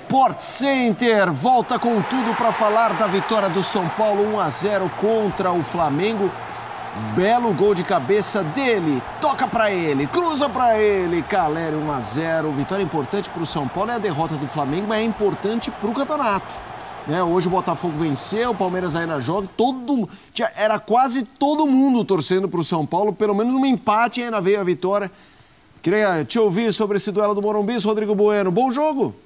Sport Center volta com tudo para falar da vitória do São Paulo 1-0 contra o Flamengo. Belo gol de cabeça dele, toca para ele, cruza para ele, Caleri 1-0. Vitória importante para o São Paulo, é a derrota do Flamengo, mas é importante para o campeonato. Hoje o Botafogo venceu, o Palmeiras ainda joga, era quase todo mundo torcendo para o São Paulo, pelo menos num empate ainda veio a vitória. Queria te ouvir sobre esse duelo do Morumbi, Rodrigo Bueno. Bom jogo?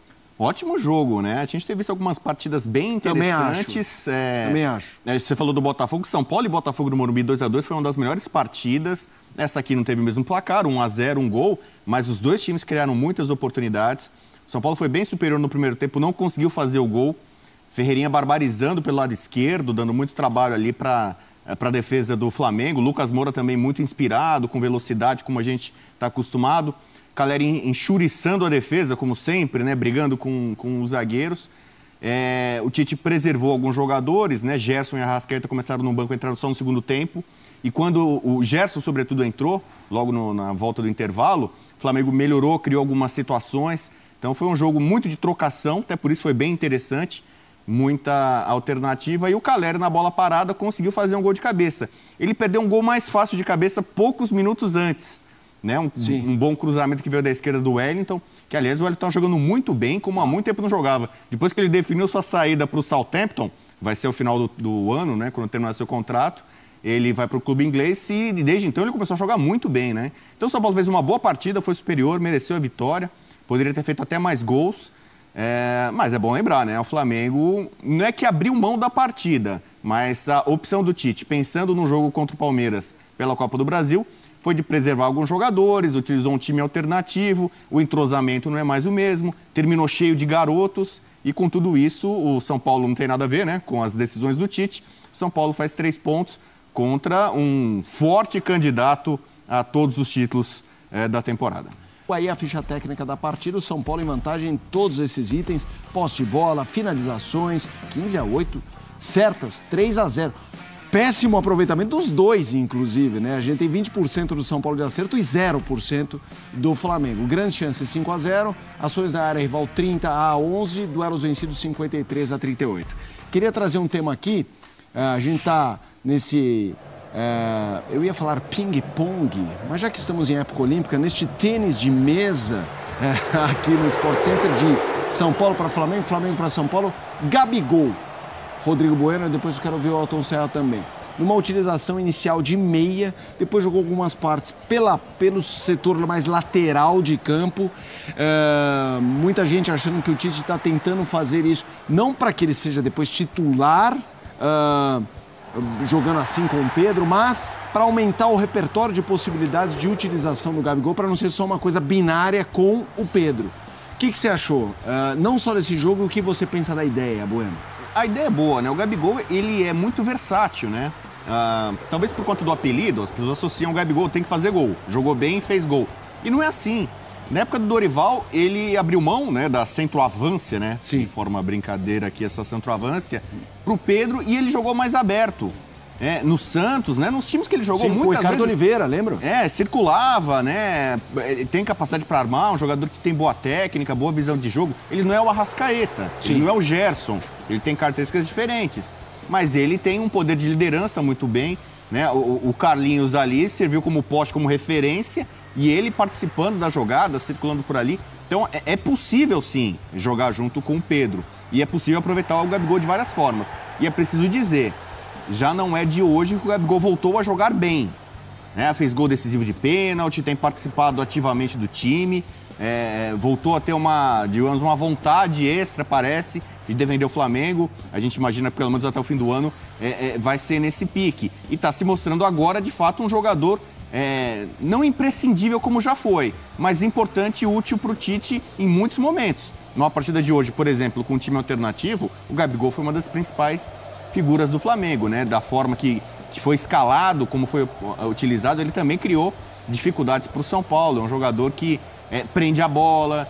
Ótimo jogo, né? A gente tem visto algumas partidas bem interessantes. Também acho. Você falou do Botafogo, São Paulo e Botafogo do Morumbi 2-2 foi uma das melhores partidas. Essa aqui não teve o mesmo placar, 1-0, um gol, mas os dois times criaram muitas oportunidades. São Paulo foi bem superior no primeiro tempo, não conseguiu fazer o gol. Ferreirinha barbarizando pelo lado esquerdo, dando muito trabalho ali para a defesa do Flamengo. Lucas Moura também muito inspirado, com velocidade, como a gente está acostumado. Caleri enxuriçando a defesa, como sempre, né? Brigando com os zagueiros. O Tite preservou alguns jogadores, né? Gerson e Arrascaeta começaram no banco, entraram só no segundo tempo. E quando o Gerson, sobretudo, entrou, logo na volta do intervalo, o Flamengo melhorou, criou algumas situações. Então foi um jogo muito de trocação, até por isso foi bem interessante. Muita alternativa. E o Caleri, na bola parada, conseguiu fazer um gol de cabeça. Ele perdeu um gol mais fácil de cabeça poucos minutos antes. Né? Um bom cruzamento que veio da esquerda do Wellington, que aliás o Wellington está jogando muito bem, como há muito tempo não jogava. Depois que ele definiu sua saída para o Southampton, vai ser o final do ano, né? Quando terminar seu contrato, ele vai para o clube inglês e desde então ele começou a jogar muito bem, né? Então o São Paulo fez uma boa partida, foi superior, mereceu a vitória, poderia ter feito até mais gols, mas é bom lembrar, né? O Flamengo não é que abriu mão da partida, mas a opção do Tite, pensando no jogo contra o Palmeiras pela Copa do Brasil, foi de preservar alguns jogadores, utilizou um time alternativo, o entrosamento não é mais o mesmo, terminou cheio de garotos e com tudo isso o São Paulo não tem nada a ver, né, com as decisões do Tite. São Paulo faz 3 pontos contra um forte candidato a todos os títulos da temporada. Aí a ficha técnica da partida, o São Paulo em vantagem em todos esses itens, posse de bola, finalizações, 15-8, certas, 3-0. Péssimo aproveitamento dos dois, inclusive, né? A gente tem 20% do São Paulo de acerto e 0% do Flamengo. Grandes chances 5-0, ações na área rival 30-11, duelos vencidos 53-38. Queria trazer um tema aqui, a gente tá nesse... eu ia falar ping-pong, mas já que estamos em época olímpica, neste tênis de mesa aqui no Sport Center de São Paulo para Flamengo, Flamengo para São Paulo, Gabigol. Rodrigo Bueno, e depois eu quero ver o Alton Serra também. Numa utilização inicial de meia, depois jogou algumas partes pelo setor mais lateral de campo. Muita gente achando que o Tite está tentando fazer isso, não para que ele seja depois titular, jogando assim com o Pedro, mas para aumentar o repertório de possibilidades de utilização do Gabigol, para não ser só uma coisa binária com o Pedro. O que você achou? Não só desse jogo, o que você pensa da ideia, Bueno? A ideia é boa, né? O Gabigol, ele é muito versátil, né? Talvez por conta do apelido, as pessoas associam o Gabigol, tem que fazer gol. Jogou bem e fez gol. E não é assim. Na época do Dorival, ele abriu mão, né, da centroavância, né? Sim. De forma brincadeira aqui, essa centroavância, pro Pedro, e ele jogou mais aberto. No Santos, né? Nos times que ele jogou, muitas vezes... O Ricardo Oliveira, lembra? Circulava, né? Ele tem capacidade para armar, um jogador que tem boa técnica, boa visão de jogo. Ele não é o Arrascaeta, ele não é o Gerson. Ele tem características diferentes. Mas ele tem um poder de liderança muito bem, né? O Carlinhos ali serviu como poste, como referência, e ele participando da jogada, circulando por ali. Então, é possível, sim, jogar junto com o Pedro. E é possível aproveitar o Gabigol de várias formas. E é preciso dizer... Já não é de hoje que o Gabigol voltou a jogar bem. Fez gol decisivo de pênalti, tem participado ativamente do time, voltou a ter uma vontade extra, parece, de defender o Flamengo. A gente imagina que pelo menos até o fim do ano vai ser nesse pique. E está se mostrando agora, de fato, um jogador não imprescindível como já foi, mas importante e útil para o Tite em muitos momentos. Numa partida de hoje, por exemplo, com um time alternativo, o Gabigol foi uma das principais figuras do Flamengo, né? Da forma que foi escalado, como foi utilizado, ele também criou dificuldades para o São Paulo. É um jogador que prende a bola,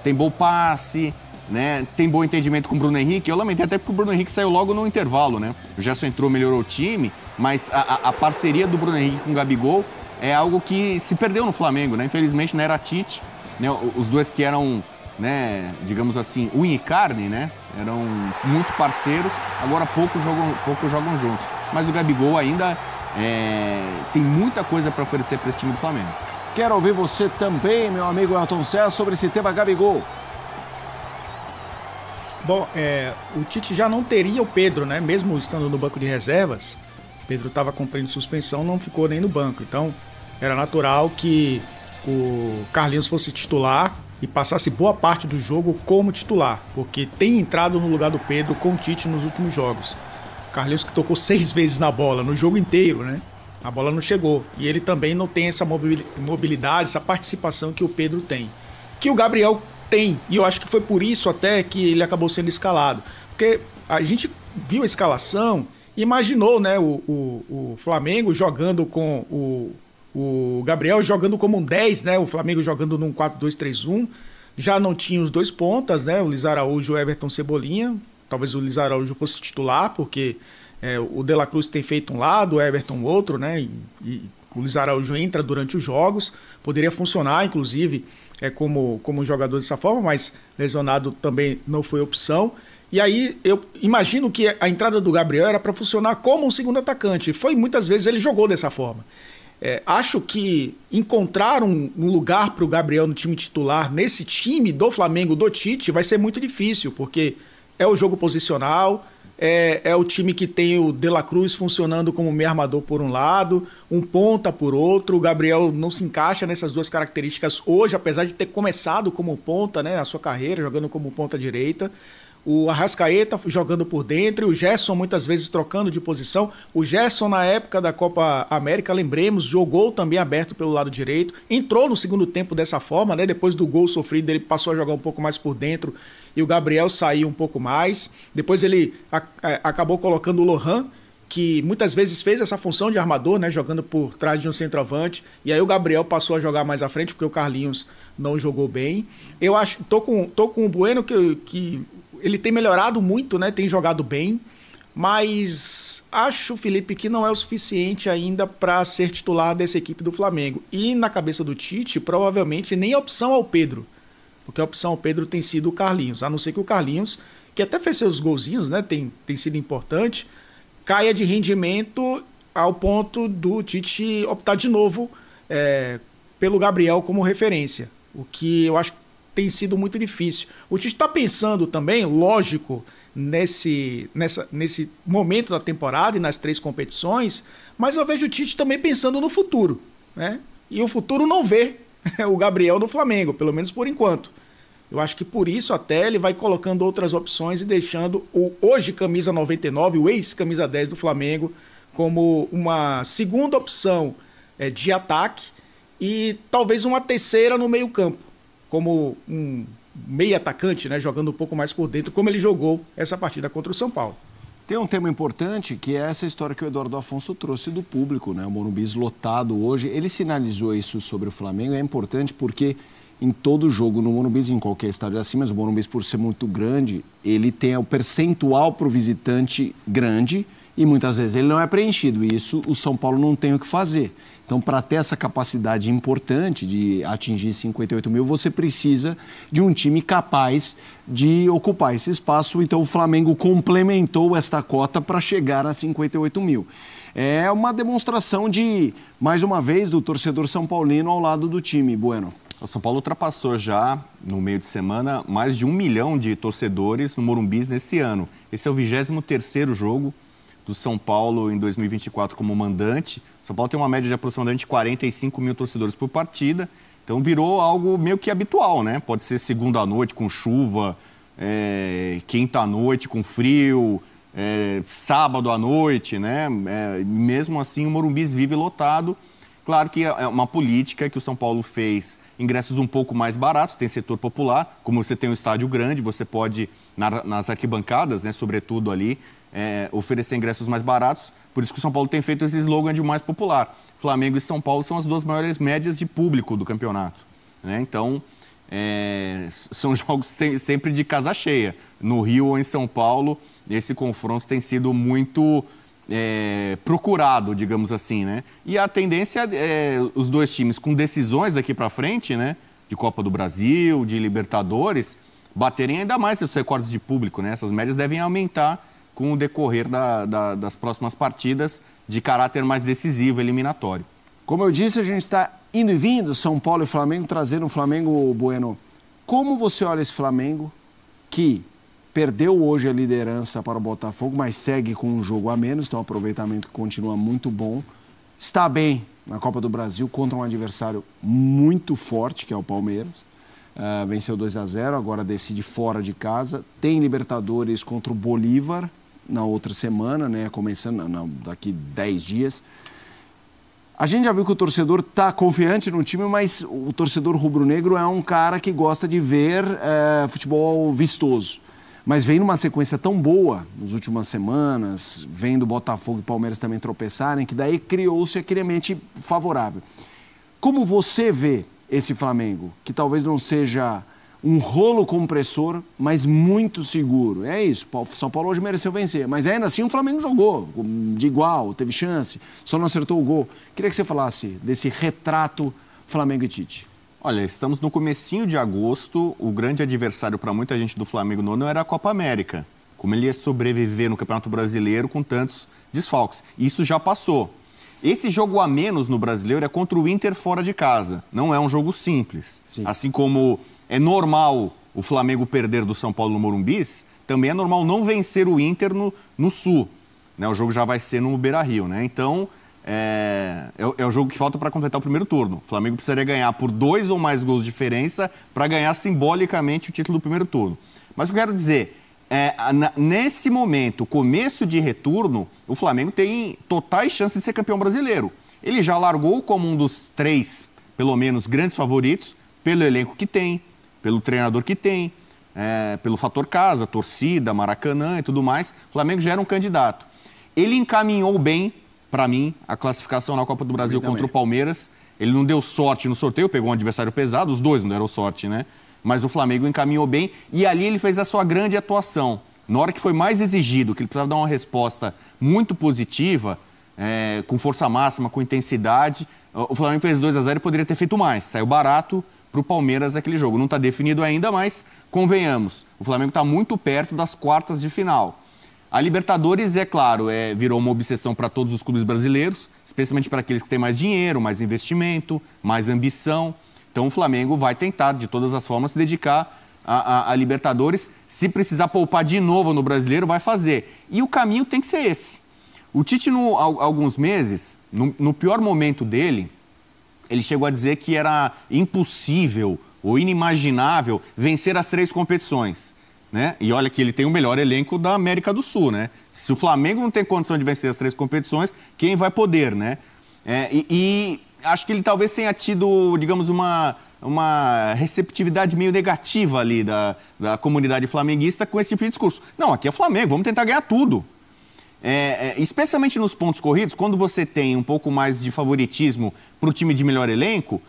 tem bom passe, né? Tem bom entendimento com o Bruno Henrique. Eu lamentei até porque o Bruno Henrique saiu logo no intervalo, né? O Gerson entrou, melhorou o time, mas a parceria do Bruno Henrique com o Gabigol é algo que se perdeu no Flamengo, né? Infelizmente, na era Tite, né? Os dois que eram né, digamos assim, unha e carne, né? Eram muito parceiros, agora pouco jogam juntos. Mas o Gabigol ainda tem muita coisa para oferecer para esse time do Flamengo. Quero ouvir você também, meu amigo Elton César, sobre esse tema Gabigol. Bom, o Tite já não teria o Pedro, né? Mesmo estando no banco de reservas, Pedro estava cumprindo suspensão, não ficou nem no banco. Então, era natural que o Carlinhos fosse titular e passasse boa parte do jogo como titular, porque tem entrado no lugar do Pedro com o Tite nos últimos jogos. O Carlinhos que tocou 6 vezes na bola, no jogo inteiro, né? A bola não chegou. E ele também não tem essa mobilidade, essa participação que o Pedro tem. Que o Gabriel tem, e eu acho que foi por isso até que ele acabou sendo escalado. Porque a gente viu a escalação e imaginou, né, o Flamengo jogando com o Gabriel jogando como um 10, né, o Flamengo jogando num 4-2-3-1. Já não tinha os dois pontas, né, o Luiz Araújo e o Everton Cebolinha. Talvez o Luiz Araújo fosse titular, porque o De La Cruz tem feito um lado, o Everton outro, né, e o Luiz Araújo entra durante os jogos. Poderia funcionar, inclusive, como jogador dessa forma, mas lesionado também não foi opção. E aí eu imagino que a entrada do Gabriel era para funcionar como um segundo atacante. Muitas vezes ele jogou dessa forma. Acho que encontrar um lugar para o Gabriel no time titular, nesse time do Flamengo, do Tite, vai ser muito difícil, porque é o jogo posicional, é o time que tem o De La Cruz funcionando como meio armador por um lado, um ponta por outro. O Gabriel não se encaixa nessas duas características hoje, apesar de ter começado como ponta, né, a sua carreira, jogando como ponta direita. O Arrascaeta jogando por dentro, e o Gerson muitas vezes trocando de posição. O Gerson, na época da Copa América, lembremos, jogou também aberto pelo lado direito. Entrou no segundo tempo dessa forma, né? Depois do gol sofrido, ele passou a jogar um pouco mais por dentro e o Gabriel saiu um pouco mais. Depois ele acabou colocando o Lohan, que muitas vezes fez essa função de armador, né? Jogando por trás de um centroavante. E aí o Gabriel passou a jogar mais à frente, porque o Carlinhos não jogou bem. Eu acho, tô com o Bueno que ele tem melhorado muito, né? Tem jogado bem, mas acho, Felipe, que não é o suficiente ainda para ser titular dessa equipe do Flamengo. E na cabeça do Tite, provavelmente nem a opção ao Pedro, porque a opção ao Pedro tem sido o Carlinhos, a não ser que o Carlinhos, que até fez seus golzinhos, né? Tem sido importante, caia de rendimento ao ponto do Tite optar de novo pelo Gabriel como referência, o que eu acho que tem sido muito difícil. O Tite está pensando também, lógico, nesse momento da temporada e nas 3 competições, mas eu vejo o Tite também pensando no futuro, né? E o futuro não vê o Gabriel no Flamengo, pelo menos por enquanto. Eu acho que por isso até ele vai colocando outras opções e deixando o hoje camisa 99, o ex-camisa 10 do Flamengo, como uma segunda opção de ataque e talvez uma terceira no meio-campo, como um meio atacante, né, jogando um pouco mais por dentro, como ele jogou essa partida contra o São Paulo. Tem um tema importante que é essa história que o Eduardo Afonso trouxe do público, né? O Morumbi lotado hoje. Ele sinalizou isso sobre o Flamengo. É importante porque em todo jogo, no Morumbi, em qualquer estádio assim, mas o Morumbi, por ser muito grande, ele tem o percentual para o visitante grande e muitas vezes ele não é preenchido. E isso o São Paulo não tem o que fazer. Então, para ter essa capacidade importante de atingir 58 mil, você precisa de um time capaz de ocupar esse espaço. Então, o Flamengo complementou esta cota para chegar a 58 mil. É uma demonstração de, mais uma vez, do torcedor são paulino ao lado do time. Bueno. O São Paulo ultrapassou já, no meio de semana, mais de 1 milhão de torcedores no Morumbi nesse ano. Esse é o 23º jogo do São Paulo em 2024 como mandante. O São Paulo tem uma média de aproximadamente 45 mil torcedores por partida, então virou algo meio que habitual, né? Pode ser segunda à noite com chuva, quinta à noite com frio, sábado à noite, né? Mesmo assim o Morumbi vive lotado. Claro que é uma política que o São Paulo fez, ingressos um pouco mais baratos, tem setor popular, como você tem um estádio grande, você pode, nas arquibancadas, né, sobretudo ali, oferecer ingressos mais baratos. Por isso que o São Paulo tem feito esse slogan de o mais popular. Flamengo e São Paulo são as 2 maiores médias de público do campeonato, né? Então, são jogos sempre de casa cheia. No Rio ou em São Paulo, esse confronto tem sido muito procurado, digamos assim, né? E a tendência é os 2 times com decisões daqui para frente, né? de Copa do Brasil, de Libertadores, baterem ainda mais esses recordes de público, né? Essas médias devem aumentar com o decorrer das próximas partidas de caráter mais decisivo, eliminatório. Como eu disse, a gente está indo e vindo, São Paulo e Flamengo, trazendo o Flamengo, Bueno. Como você olha esse Flamengo que perdeu hoje a liderança para o Botafogo, mas segue com um jogo a menos, então o aproveitamento continua muito bom. Está bem na Copa do Brasil contra um adversário muito forte, que é o Palmeiras. Venceu 2-0, agora decide fora de casa. Tem Libertadores contra o Bolívar na outra semana, né? Começando daqui 10 dias. A gente já viu que o torcedor está confiante no time, mas o torcedor rubro-negro é um cara que gosta de ver futebol vistoso. Mas vem numa sequência tão boa nas últimas semanas, vendo Botafogo e Palmeiras também tropeçarem, que daí criou-se aquele ambiente favorável. Como você vê esse Flamengo, que talvez não seja um rolo compressor, mas muito seguro? É isso, São Paulo hoje mereceu vencer, mas ainda assim o Flamengo jogou de igual, teve chance, só não acertou o gol. Queria que você falasse desse retrato Flamengo e Tite. Olha, estamos no comecinho de agosto, o grande adversário para muita gente do Flamengo não era a Copa América. Como ele ia sobreviver no Campeonato Brasileiro com tantos desfalques. Isso já passou. Esse jogo a menos no Brasileiro é contra o Inter fora de casa. Não é um jogo simples. Sim. Assim como é normal o Flamengo perder do São Paulo no Morumbi, também é normal não vencer o Inter no Sul. Né? O jogo já vai ser no Beira-Rio, né? Então, é o jogo que falta para completar o primeiro turno. O Flamengo precisaria ganhar por 2 ou mais gols de diferença para ganhar simbolicamente o título do primeiro turno. Mas o que eu quero dizer, nesse momento, começo de retorno, o Flamengo tem totais chances de ser campeão brasileiro. Ele já largou como um dos 3, pelo menos, grandes favoritos, pelo elenco que tem, pelo treinador que tem, pelo fator casa, torcida, Maracanã e tudo mais. O Flamengo já era um candidato. Ele encaminhou bem, para mim, a classificação na Copa do Brasil contra o Palmeiras. Ele não deu sorte no sorteio, pegou um adversário pesado, os dois não deram sorte, né? Mas o Flamengo encaminhou bem e ali ele fez a sua grande atuação. Na hora que foi mais exigido, que ele precisava dar uma resposta muito positiva, com força máxima, com intensidade, o Flamengo fez 2-0 e poderia ter feito mais. Saiu barato para o Palmeiras aquele jogo. Não está definido ainda, mas convenhamos, o Flamengo está muito perto das quartas de final. A Libertadores, é claro, virou uma obsessão para todos os clubes brasileiros, especialmente para aqueles que têm mais dinheiro, mais investimento, mais ambição. Então o Flamengo vai tentar, de todas as formas, se dedicar a Libertadores. Se precisar poupar de novo no Brasileiro, vai fazer. E o caminho tem que ser esse. O Tite, há alguns meses, no pior momento dele, ele chegou a dizer que era impossível ou inimaginável vencer as 3 competições. Né? E olha que ele tem o melhor elenco da América do Sul, né? Se o Flamengo não tem condição de vencer as 3 competições, quem vai poder, né? E acho que ele talvez tenha tido, digamos, uma receptividade meio negativa ali da comunidade flamenguista com esse tipo de discurso. Não, aqui é o Flamengo, vamos tentar ganhar tudo. Especialmente nos pontos corridos, quando você tem um pouco mais de favoritismo para o time de melhor elenco,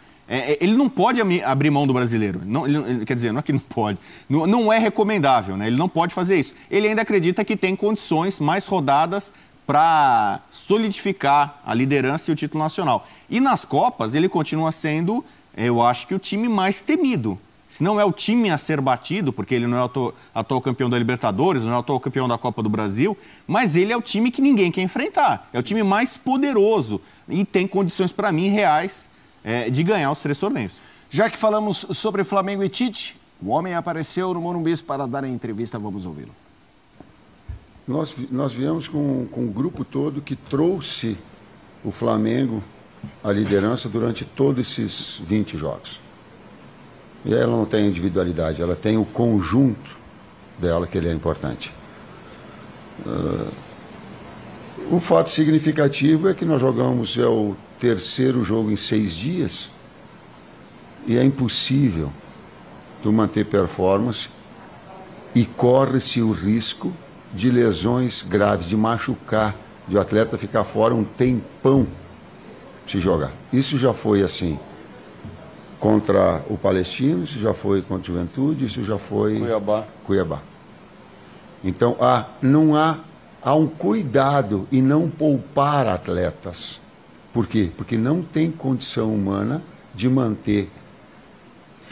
ele não pode abrir mão do brasileiro. Não, quer dizer, não é que não pode. Não é recomendável, né? Ele não pode fazer isso. Ele ainda acredita que tem condições mais rodadas para solidificar a liderança e o título nacional. E nas Copas, ele continua sendo, eu acho que o time mais temido. Se não é o time a ser batido, porque ele não é o atual campeão da Libertadores, não é o atual campeão da Copa do Brasil, mas ele é o time que ninguém quer enfrentar. É o time mais poderoso e tem condições, para mim, reais de ganhar os 3 torneios. Já que falamos sobre Flamengo e Tite, o homem apareceu no Morumbi para dar a entrevista, vamos ouvi-lo. Nós viemos com o grupo todo que trouxe o Flamengo à liderança durante todos esses 20 jogos. E ela não tem individualidade, ela tem o conjunto dela que ele é importante. Um fato significativo é que nós jogamos o 3º jogo em 6 dias e é impossível tu manter performance e corre-se o risco de lesões graves, de machucar, de o atleta ficar fora um tempão se jogar. Isso já foi assim contra o Palestino, isso já foi contra o Juventude, isso já foi Cuiabá. Então há um cuidado e não poupar atletas. Por quê? Porque não tem condição humana de manter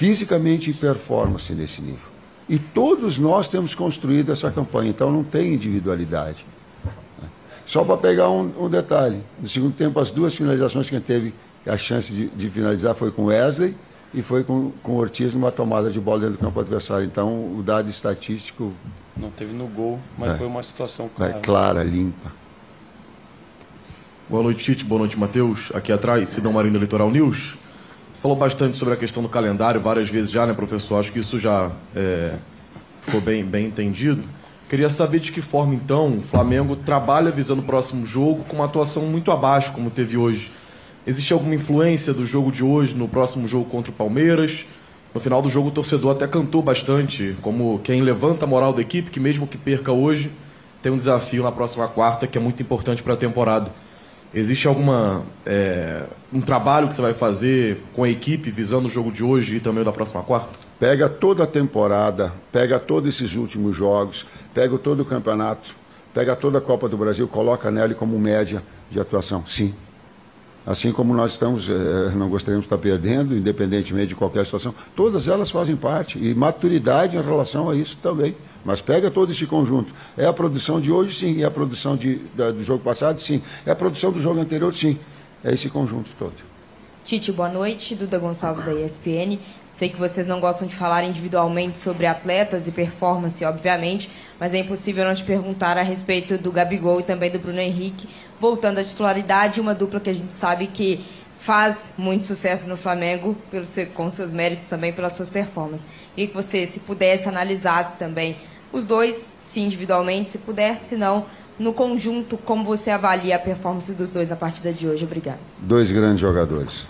fisicamente e performance nesse nível. E todos nós temos construído essa campanha, então não tem individualidade. Só para pegar um detalhe, no segundo tempo as 2 finalizações que a gente teve a chance de finalizar foi com Wesley e foi com o Ortiz numa tomada de bola dentro do campo adversário. Então o dado estatístico... Não teve no gol, mas foi uma situação clara. Clara, limpa. Boa noite, Tite. Boa noite, Matheus. Aqui atrás, Sidão Marinho do Litoral News. Você falou bastante sobre a questão do calendário, várias vezes já, né, professor? Acho que isso já ficou bem entendido. Queria saber de que forma, então, o Flamengo trabalha visando o próximo jogo com uma atuação muito abaixo, como teve hoje. Existe alguma influência do jogo de hoje no próximo jogo contra o Palmeiras? No final do jogo, o torcedor até cantou bastante, como quem levanta a moral da equipe, que mesmo que perca hoje, tem um desafio na próxima quarta, que é muito importante para a temporada. Existe um trabalho que você vai fazer com a equipe visando o jogo de hoje e também o da próxima quarta? Pega toda a temporada, pega todos esses últimos jogos, pega todo o campeonato, pega toda a Copa do Brasil, coloca nela como média de atuação. Sim. Assim como nós não gostaríamos de estar perdendo, independentemente de qualquer situação, todas elas fazem parte. E maturidade em relação a isso também. Mas pega todo esse conjunto. É a produção de hoje, sim. É a produção do jogo passado, sim. É a produção do jogo anterior, sim. É esse conjunto todo. Tite, boa noite. Duda Gonçalves, da ESPN. Sei que vocês não gostam de falar individualmente sobre atletas e performance, obviamente, mas é impossível não te perguntar a respeito do Gabigol e também do Bruno Henrique, voltando à titularidade, uma dupla que a gente sabe que faz muito sucesso no Flamengo, com seus méritos também, pelas suas performances. Queria que você, se pudesse, analisasse também os dois, se individualmente, se puder, se não, no conjunto, como você avalia a performance dos dois na partida de hoje. Obrigado. 2 grandes jogadores.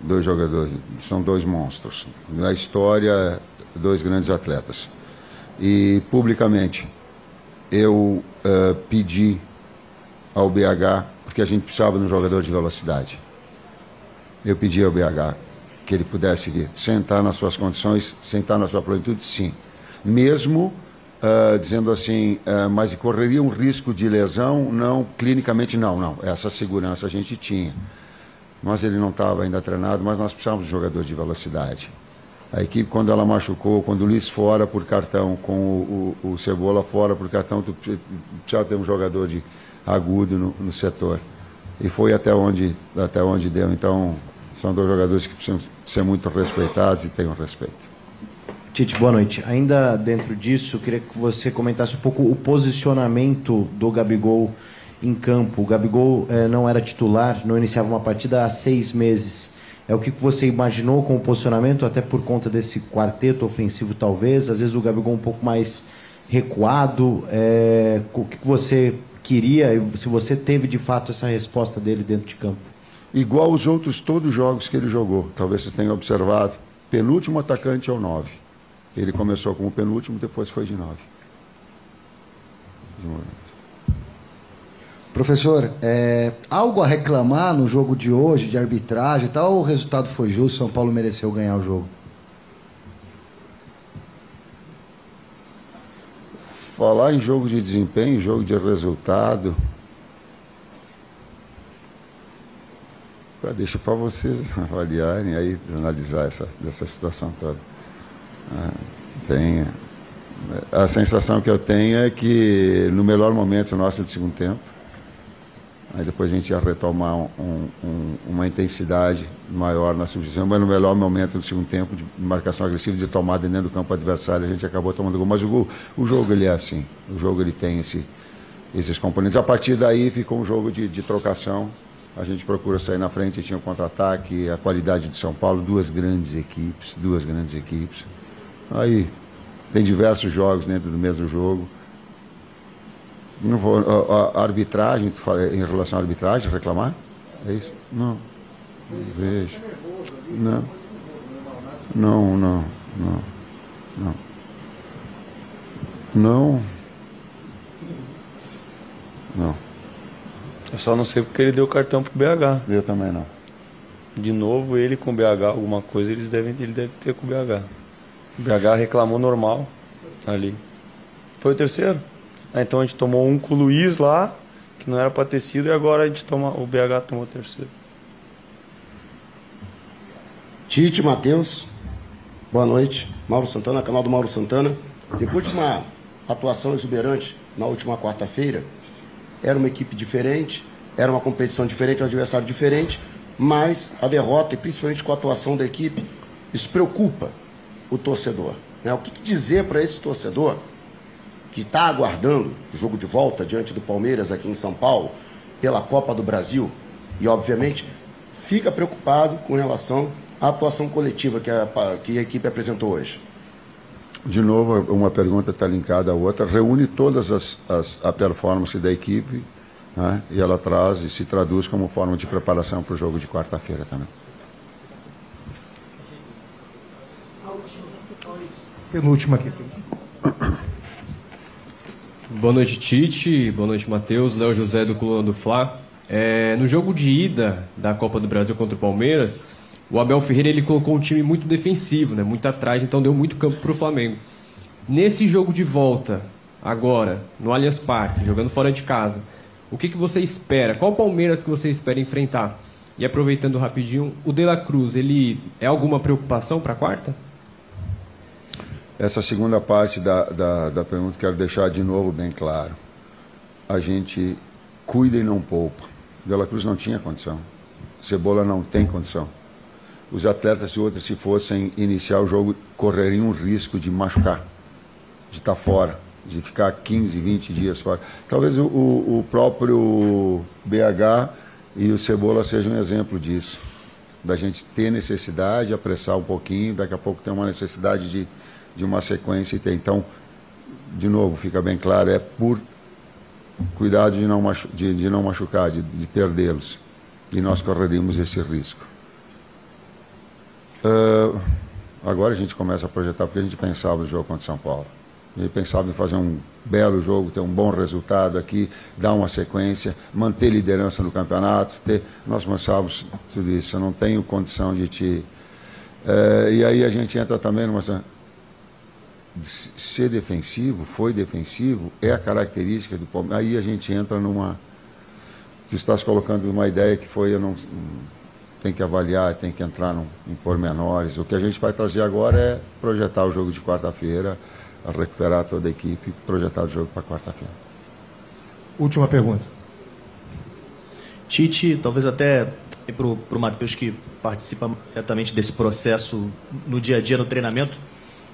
2 jogadores, são 2 monstros. Na história, 2 grandes atletas. E, publicamente, eu pedi ao BH, porque a gente precisava de um jogador de velocidade. Eu pedi ao BH que ele pudesse vir, sentar nas suas condições, sentar na sua plenitude, sim. Mesmo dizendo assim, mas correria um risco de lesão? Não, clinicamente não. Essa segurança a gente tinha. Mas ele não estava ainda treinado, mas nós precisávamos de um jogador de velocidade. A equipe, quando ela machucou, quando o Luiz fora por cartão, com o Cebola fora por cartão, precisava ter um jogador agudo no setor. E foi até onde deu. Então, são 2 jogadores que precisam ser muito respeitados e tenham respeito. Tite, boa noite. Ainda dentro disso, eu queria que você comentasse um pouco o posicionamento do Gabigol em campo. O Gabigol não era titular, não iniciava uma partida há 6 meses. O que você imaginou com o posicionamento, até por conta desse quarteto ofensivo, talvez? Às vezes o Gabigol um pouco mais recuado. O que você queria e se você teve, de fato, essa resposta dele dentro de campo? Igual os outros todos os jogos que ele jogou. Talvez você tenha observado. Penúltimo atacante é o 9. Ele começou como penúltimo, depois foi de 9. Professor, algo a reclamar no jogo de hoje, de arbitragem e tal, ou o resultado foi justo, São Paulo mereceu ganhar o jogo? Falar em jogo de desempenho, jogo de resultado, deixa para vocês avaliarem aí, analisar essa situação toda. A sensação que eu tenho é que no melhor momento nosso de segundo tempo, aí depois a gente ia retomar uma intensidade maior na substituição, mas no melhor momento do segundo tempo, de marcação agressiva, de tomada dentro do campo adversário, a gente acabou tomando gol. Mas o jogo ele é assim, o jogo ele tem esses componentes. A partir daí ficou um jogo de trocação, a gente procura sair na frente, tinha um contra-ataque, a qualidade do São Paulo, 2 grandes equipes. Aí tem diversos jogos dentro do mesmo jogo. Não vou, a arbitragem, em relação à arbitragem, reclamar? É isso? Não. Vejo. Não. Eu só não sei porque ele deu cartão pro BH. Eu também não. De novo, ele com o BH, alguma coisa ele deve ter com o BH. O BH reclamou normal ali. Foi o terceiro? Então a gente tomou um com o Luiz lá, que não era para ter sido, e agora o BH tomou o terceiro. Tite, Matheus. Boa noite, Mauro Santana, canal do Mauro Santana. Depois de uma atuação exuberante na última quarta-feira, era uma equipe diferente, era uma competição diferente, um adversário diferente, mas a derrota, e principalmente com a atuação da equipe, isso preocupa o torcedor, né? O que dizer para esse torcedor que está aguardando o jogo de volta diante do Palmeiras aqui em São Paulo, pela Copa do Brasil, e obviamente fica preocupado com relação à atuação coletiva que a equipe apresentou hoje? De novo, uma pergunta está linkada à outra, reúne todas a performance da equipe, né? E ela traz e se traduz como forma de preparação para o jogo de quarta-feira também. Penúltima aqui. Boa noite, Tite. Boa noite, Matheus. Léo José do Coluna do Fla. No jogo de ida da Copa do Brasil contra o Palmeiras, o Abel Ferreira ele colocou um time muito defensivo, né? Muito atrás, então deu muito campo para o Flamengo. Nesse jogo de volta, agora, no Allianz Parque, jogando fora de casa, o que você espera? Qual Palmeiras que você espera enfrentar? E aproveitando rapidinho, o De La Cruz, ele é alguma preocupação para a quarta? Essa segunda parte da pergunta quero deixar de novo bem claro. A gente cuida e não poupa. De La Cruz não tinha condição. Cebola não tem condição. Os atletas e outros, se fossem iniciar o jogo, correriam um risco de machucar, de estar fora, de ficar 15, 20 dias fora. Talvez o próprio BH e o Cebola sejam um exemplo disso. Da gente ter necessidade, apressar um pouquinho, daqui a pouco tem uma necessidade de uma sequência. Então, de novo, fica bem claro, é por cuidado de não machucar, de perdê-los. E nós correríamos esse risco. Agora a gente começa a projetar, porque a gente pensava no jogo contra São Paulo. A gente pensava em fazer um belo jogo, ter um bom resultado aqui, dar uma sequência, manter liderança no campeonato. Nós pensávamos tudo isso. Eu não tenho condição de te... e aí a gente entra também numa... Ser defensivo, foi defensivo, é a característica do Palmeiras. Aí a gente entra numa... Tu estás colocando uma ideia que foi... Tem que avaliar, tem que entrar em pormenores. O que a gente vai trazer agora é projetar o jogo de quarta-feira, recuperar toda a equipe, projetar o jogo para quarta-feira. Última pergunta. Tite, talvez até para o Matheus, que participa diretamente desse processo no dia a dia, no treinamento.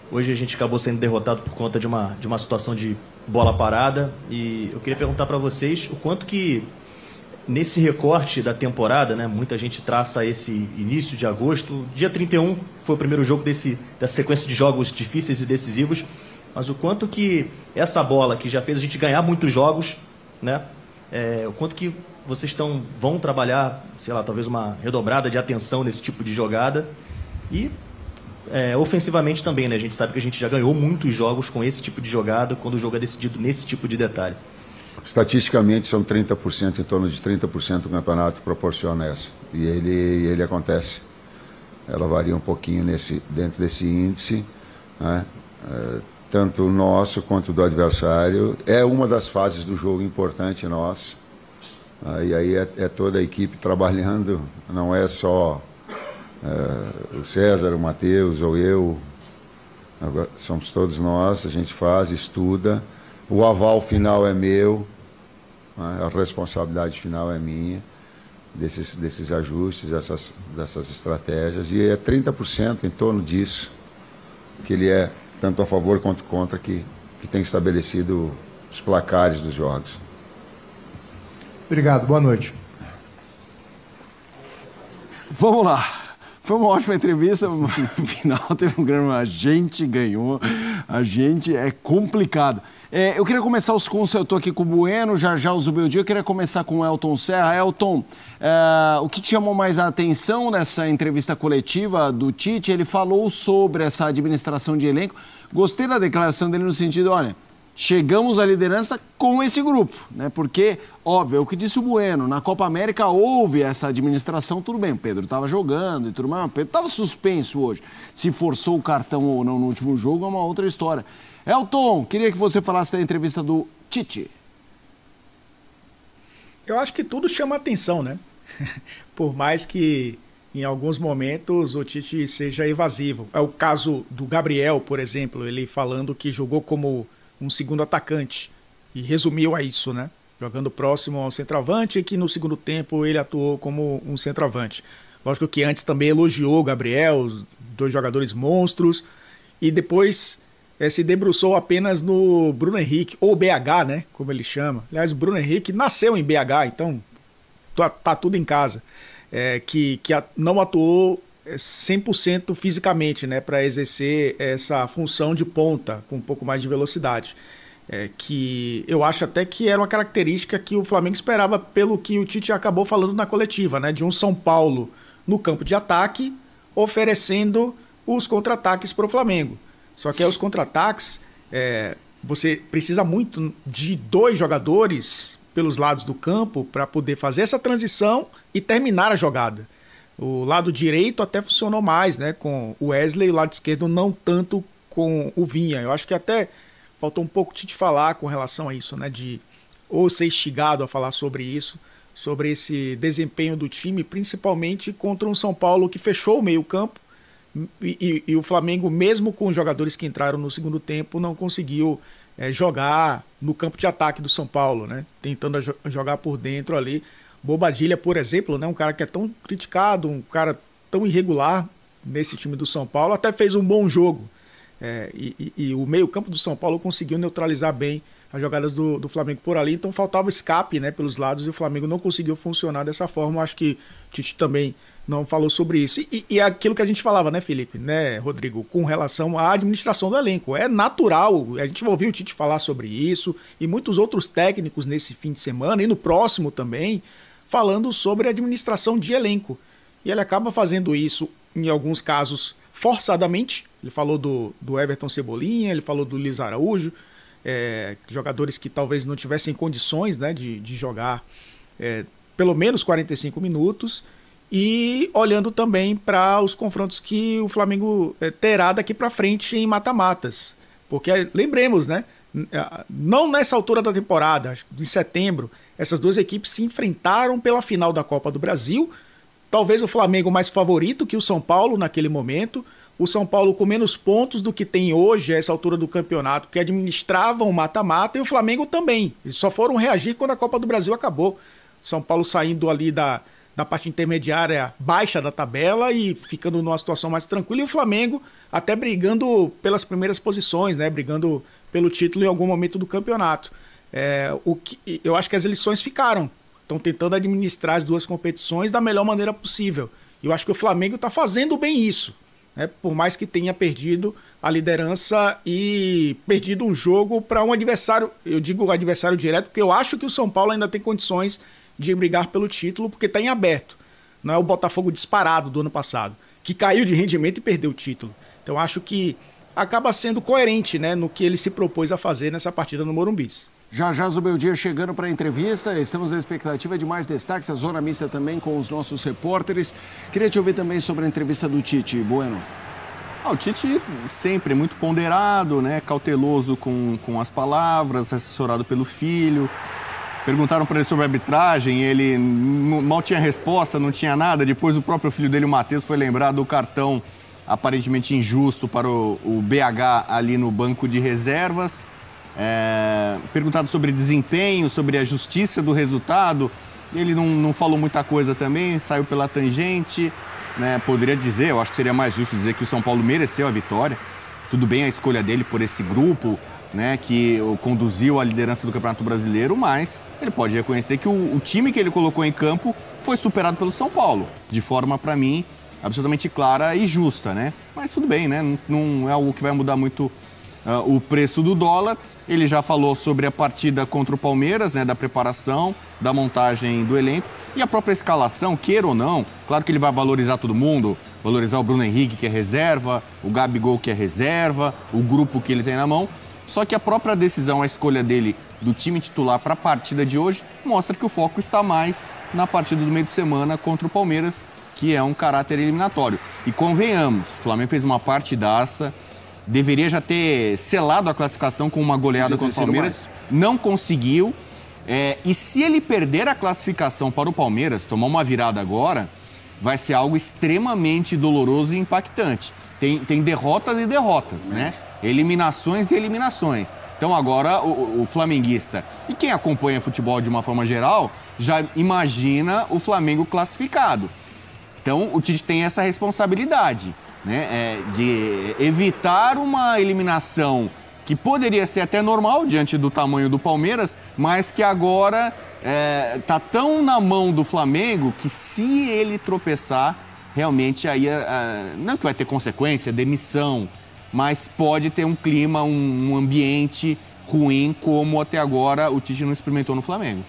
Hoje a gente acabou sendo derrotado por conta de uma situação de bola parada. E eu queria perguntar para vocês o quanto que, nesse recorte da temporada, né, muita gente traça esse início de agosto. Dia 31 foi o primeiro jogo dessa sequência de jogos difíceis e decisivos. Mas o quanto que essa bola, que já fez a gente ganhar muitos jogos, né, o quanto que vocês vão trabalhar, sei lá, talvez uma redobrada de atenção nesse tipo de jogada. E ofensivamente também, né? A gente sabe que a gente já ganhou muitos jogos com esse tipo de jogada, quando o jogo é decidido nesse tipo de detalhe. Estatisticamente são 30%, em torno de 30% do campeonato proporciona essa. E ele acontece. Ela varia um pouquinho dentro desse índice, né? Tanto o nosso quanto do adversário. É uma das fases do jogo importante nossa. E aí é toda a equipe trabalhando, não é só o César, o Matheus ou eu. Somos todos nós, a gente faz, estuda. O aval final é meu, né? A responsabilidade final é minha, desses ajustes, dessas estratégias. E é 30% em torno disso, que ele é tanto a favor quanto contra, que tem estabelecido os placares dos jogos. Obrigado, boa noite. Vamos lá. Foi uma ótima entrevista, no final teve um grande... A gente ganhou, a gente é complicado. Eu queria começar os conselhos, eu estou aqui com o Bueno, já o Zubeldia, eu queria começar com o Elton Serra. Elton, o que te chamou mais a atenção nessa entrevista coletiva do Tite? Ele falou sobre essa administração de elenco. Gostei da declaração dele no sentido, olha, chegamos à liderança com esse grupo, né? Porque, óbvio, é o que disse o Bueno, na Copa América houve essa administração, tudo bem, o Pedro estava jogando e tudo mais, o Pedro estava suspenso hoje. Se forçou o cartão ou não no último jogo é uma outra história. Elton, queria que você falasse da entrevista do Tite. Eu acho que tudo chama atenção, né? Por mais que em alguns momentos o Tite seja evasivo. É o caso do Gabriel, por exemplo, ele falando que jogou como um segundo atacante e resumiu a isso, né? Jogando próximo ao centroavante e que no segundo tempo ele atuou como um centroavante. Lógico que antes também elogiou o Gabriel, os 2 jogadores monstros, e depois se debruçou apenas no Bruno Henrique, ou BH, né, como ele chama. Aliás, o Bruno Henrique nasceu em BH, então tá tudo em casa. Que não atuou 100% fisicamente, né, para exercer essa função de ponta, com um pouco mais de velocidade. Que eu acho até que era uma característica que o Flamengo esperava, pelo que o Tite acabou falando na coletiva, né, de um São Paulo no campo de ataque, oferecendo os contra-ataques para o Flamengo. Só que aí os contra-ataques, você precisa muito de 2 jogadores pelos lados do campo para poder fazer essa transição e terminar a jogada. O lado direito até funcionou mais, né, com o Wesley, e o lado esquerdo não tanto com o Vinha. Eu acho que até faltou um pouco de te falar com relação a isso, né, de ou ser instigado a falar sobre isso, sobre esse desempenho do time, principalmente contra um São Paulo que fechou o meio-campo e o Flamengo, mesmo com os jogadores que entraram no segundo tempo, não conseguiu jogar no campo de ataque do São Paulo, né? Tentando jogar por dentro ali. Bobadilha, por exemplo, né? Um cara que é tão criticado, um cara tão irregular nesse time do São Paulo, até fez um bom jogo. E o meio-campo do São Paulo conseguiu neutralizar bem as jogadas do Flamengo por ali, então faltava escape, né, pelos lados, e o Flamengo não conseguiu funcionar dessa forma. Acho que o Tite também não falou sobre isso. E é aquilo que a gente falava, né, Felipe, né, Rodrigo, com relação à administração do elenco. É natural, a gente vai ouvir o Tite falar sobre isso, e muitos outros técnicos nesse fim de semana, e no próximo também, falando sobre a administração de elenco. E ele acaba fazendo isso, em alguns casos, forçadamente. Ele falou do Everton Cebolinha, ele falou do Luiz Araújo, jogadores que talvez não tivessem condições, né, de jogar pelo menos 45 minutos, e olhando também para os confrontos que o Flamengo terá daqui para frente em mata-matas. Porque, lembremos, né, não nessa altura da temporada, acho que em setembro, essas 2 equipes se enfrentaram pela final da Copa do Brasil. Talvez o Flamengo mais favorito que o São Paulo naquele momento, o São Paulo com menos pontos do que tem hoje a essa altura do campeonato, que administravam o mata-mata, e o Flamengo também. Eles só foram reagir quando a Copa do Brasil acabou. O São Paulo saindo ali da parte intermediária baixa da tabela e ficando numa situação mais tranquila, e o Flamengo até brigando pelas primeiras posições, né, brigando pelo título em algum momento do campeonato. Eu acho que as lições ficaram. Estão tentando administrar as 2 competições da melhor maneira possível. E eu acho que o Flamengo está fazendo bem isso, né? Por mais que tenha perdido a liderança e perdido um jogo para um adversário, eu digo adversário direto, porque eu acho que o São Paulo ainda tem condições de brigar pelo título, porque está em aberto. Não é o Botafogo disparado do ano passado, que caiu de rendimento e perdeu o título. Então acho que acaba sendo coerente, né, no que ele se propôs a fazer nessa partida no Morumbi. Já Zubeldia chegando para a entrevista, estamos na expectativa de mais destaques, a Zona Mista também com os nossos repórteres. Queria te ouvir também sobre a entrevista do Tite, Bueno. O Tite sempre muito ponderado, né, cauteloso com as palavras, assessorado pelo filho. Perguntaram para ele sobre a arbitragem, ele mal tinha resposta, não tinha nada. Depois o próprio filho dele, o Matheus, foi lembrar do cartão aparentemente injusto para o BH ali no banco de reservas. Perguntado sobre desempenho, sobre a justiça do resultado, ele não falou muita coisa também, saiu pela tangente, né? Poderia dizer, eu acho que seria mais justo dizer que o São Paulo mereceu a vitória. Tudo bem a escolha dele por esse grupo, né, que conduziu a liderança do Campeonato Brasileiro, mas ele pode reconhecer que o time que ele colocou em campo foi superado pelo São Paulo, de forma, para mim, absolutamente clara e justa, né? Mas tudo bem, né? Não é algo que vai mudar muito o preço do dólar. Ele já falou sobre a partida contra o Palmeiras, né, da preparação, da montagem do elenco e a própria escalação, queira ou não. Claro que ele vai valorizar todo mundo, valorizar o Bruno Henrique, que é reserva, o Gabigol, que é reserva, o grupo que ele tem na mão. Só que a própria decisão, a escolha dele do time titular para a partida de hoje mostra que o foco está mais na partida do meio de semana contra o Palmeiras, que é um caráter eliminatório. E convenhamos, o Flamengo fez uma partidaça, deveria já ter selado a classificação com uma goleada contra o Palmeiras, não conseguiu. E se ele perder a classificação para o Palmeiras, tomar uma virada agora, vai ser algo extremamente doloroso e impactante. Tem derrotas e derrotas, né? Eliminações e eliminações. Então agora o flamenguista e quem acompanha futebol de uma forma geral já imagina o Flamengo classificado. Então o Tite tem essa responsabilidade, né? De evitar uma eliminação que poderia ser até normal diante do tamanho do Palmeiras, mas que agora tá tão na mão do Flamengo que se ele tropeçar, realmente aí não que vai ter consequência, demissão, mas pode ter um clima, um ambiente ruim como até agora o Tite não experimentou no Flamengo.